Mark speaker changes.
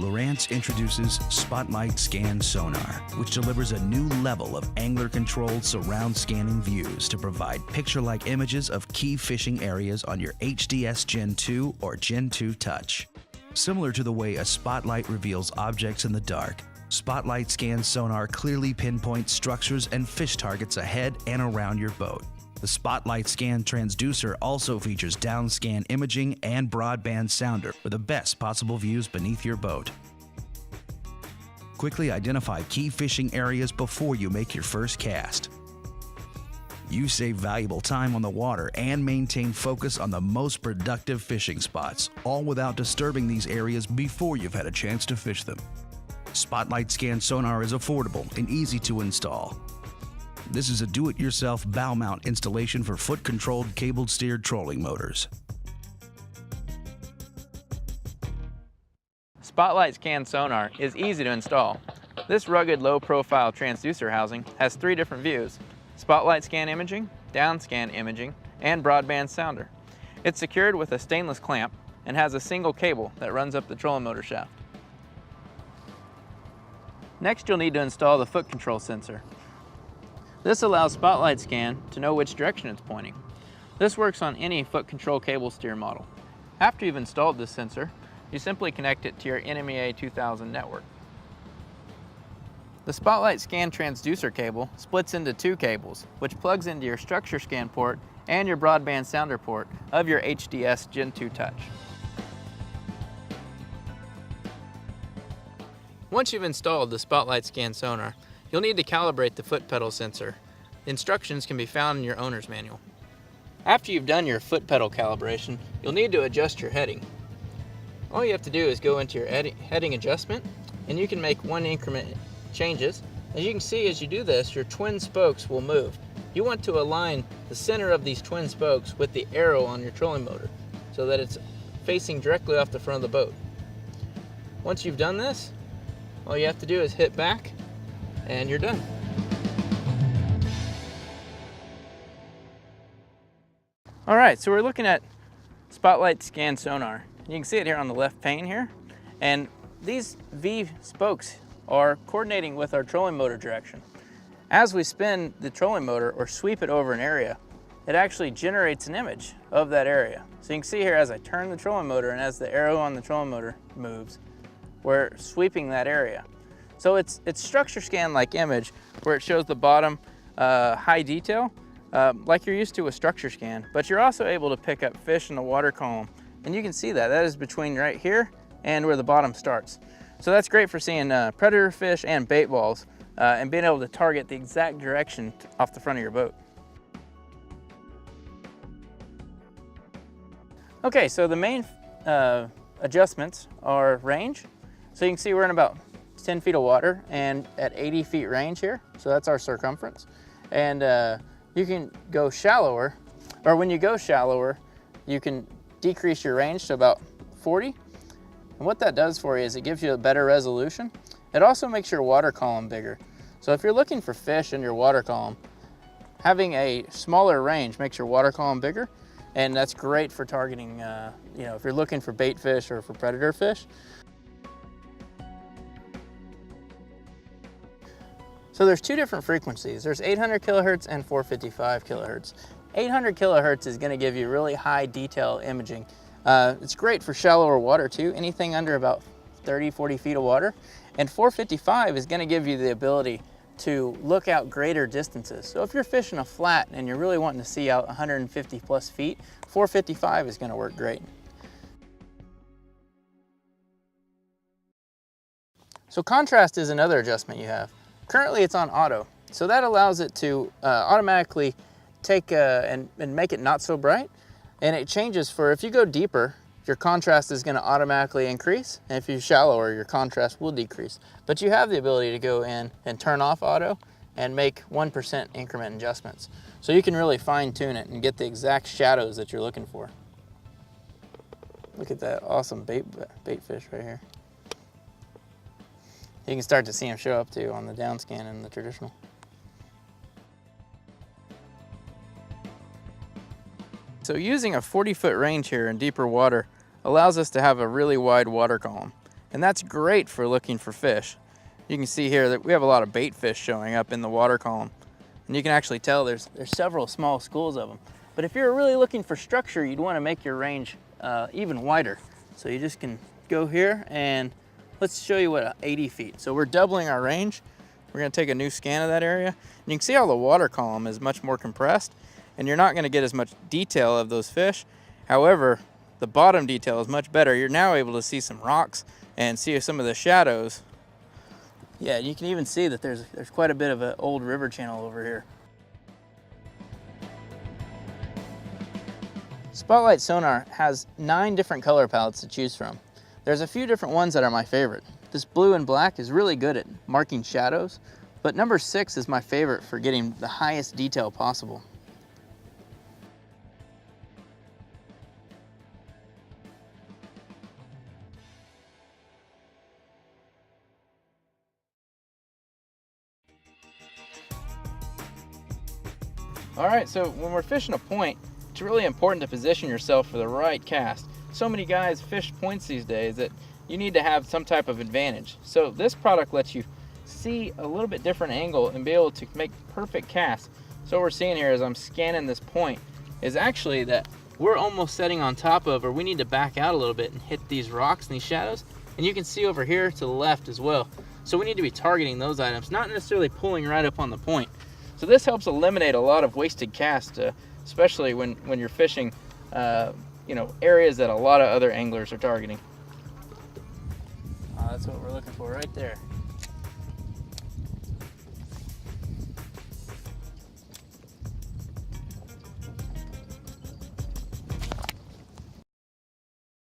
Speaker 1: Lowrance introduces SpotlightScan Sonar, which delivers a new level of angler-controlled surround scanning views to provide picture-like images of key fishing areas on your HDS Gen 2 or Gen 2 Touch. Similar to the way a spotlight reveals objects in the dark, SpotlightScan Sonar clearly pinpoints structures and fish targets ahead and around your boat. The SpotlightScan transducer also features downscan imaging and broadband sounder for the best possible views beneath your boat. Quickly identify key fishing areas before you make your first cast. You save valuable time on the water and maintain focus on the most productive fishing spots, all without disturbing these areas before you've had a chance to fish them. SpotlightScan Sonar is affordable and easy to install. This is a do-it-yourself bow mount installation for foot-controlled cable-steered trolling motors.
Speaker 2: SpotlightScan Sonar is easy to install. This rugged low-profile transducer housing has 3 different views: spotlight scan imaging, downscan imaging, and broadband sounder. It's secured with a stainless clamp and has a single cable that runs up the trolling motor shaft. Next, you'll need to install the foot control sensor. This allows SpotlightScan to know which direction it's pointing. This works on any foot control cable steer model. After you've installed this sensor, you simply connect it to your NMEA 2000 network. The SpotlightScan transducer cable splits into 2 cables, which plugs into your structure scan port and your broadband sounder port of your HDS Gen 2 Touch. Once you've installed the SpotlightScan Sonar, you'll need to calibrate the foot pedal sensor. The instructions can be found in your owner's manual. After you've done your foot pedal calibration, you'll need to adjust your heading. All you have to do is go into your heading adjustment, and you can make 1 increment changes. As you can see, as you do this, your twin spokes will move. You want to align the center of these twin spokes with the arrow on your trolling motor so that it's facing directly off the front of the boat. Once you've done this, all you have to do is hit back and you're done. All right, so we're looking at SpotlightScan Sonar. You can see it here on the left pane here, and these V spokes are coordinating with our trolling motor direction. As we spin the trolling motor or sweep it over an area, it actually generates an image of that area. So you can see here as I turn the trolling motor and as the arrow on the trolling motor moves, we're sweeping that area. So it's structure scan like image where it shows the bottom high detail like you're used to with structure scan, but you're also able to pick up fish in the water column, and you can see that is between right here and where the bottom starts. So that's great for seeing predator fish and bait balls and being able to target the exact direction off the front of your boat. Okay, so the main adjustments are range. So you can see we're in about 10 feet of water and at 80 feet range here. So that's our circumference. And you can go shallower, or when you go shallower, you can decrease your range to about 40. And what that does for you is it gives you a better resolution. It also makes your water column bigger. So if you're looking for fish in your water column, having a smaller range makes your water column bigger. And that's great for targeting, if you're looking for bait fish or for predator fish. So there's 2 different frequencies. There's 800 kilohertz and 455 kilohertz. 800 kilohertz is gonna give you really high detail imaging. It's great for shallower water too, anything under about 30, 40 feet of water. And 455 is gonna give you the ability to look out greater distances. So if you're fishing a flat and you're really wanting to see out 150 plus feet, 455 is gonna work great. So contrast is another adjustment you have. Currently it's on auto, so that allows it to automatically take and make it not so bright, and it changes for if you go deeper, your contrast is going to automatically increase, and if you're shallower, your contrast will decrease. But you have the ability to go in and turn off auto and make 1% increment adjustments. So you can really fine tune it and get the exact shadows that you're looking for. Look at that awesome bait fish right here. You can start to see them show up too on the down scan and the traditional. So using a 40-foot range here in deeper water allows us to have a really wide water column. And that's great for looking for fish. You can see here that we have a lot of bait fish showing up in the water column. And you can actually tell there's several small schools of them. But if you're really looking for structure, you'd want to make your range even wider. So you just can go here and let's show you what 80 feet. So we're doubling our range. We're going to take a new scan of that area. And you can see how the water column is much more compressed, and you're not going to get as much detail of those fish. However, the bottom detail is much better. You're now able to see some rocks and see some of the shadows. Yeah, you can even see that there's quite a bit of an old river channel over here. Spotlight Sonar has 9 different color palettes to choose from. There's a few different ones that are my favorite. This blue and black is really good at marking shadows, but number 6 is my favorite for getting the highest detail possible. All right, so when we're fishing a point, it's really important to position yourself for the right cast. So many guys fish points these days that you need to have some type of advantage. So this product lets you see a little bit different angle and be able to make perfect casts. So what we're seeing here as I'm scanning this point is actually that we're almost setting on top of, or we need to back out a little bit and hit these rocks and these shadows. And you can see over here to the left as well. So we need to be targeting those items, not necessarily pulling right up on the point. So this helps eliminate a lot of wasted casts, especially when you're fishing areas that a lot of other anglers are targeting. That's what we're looking for right there.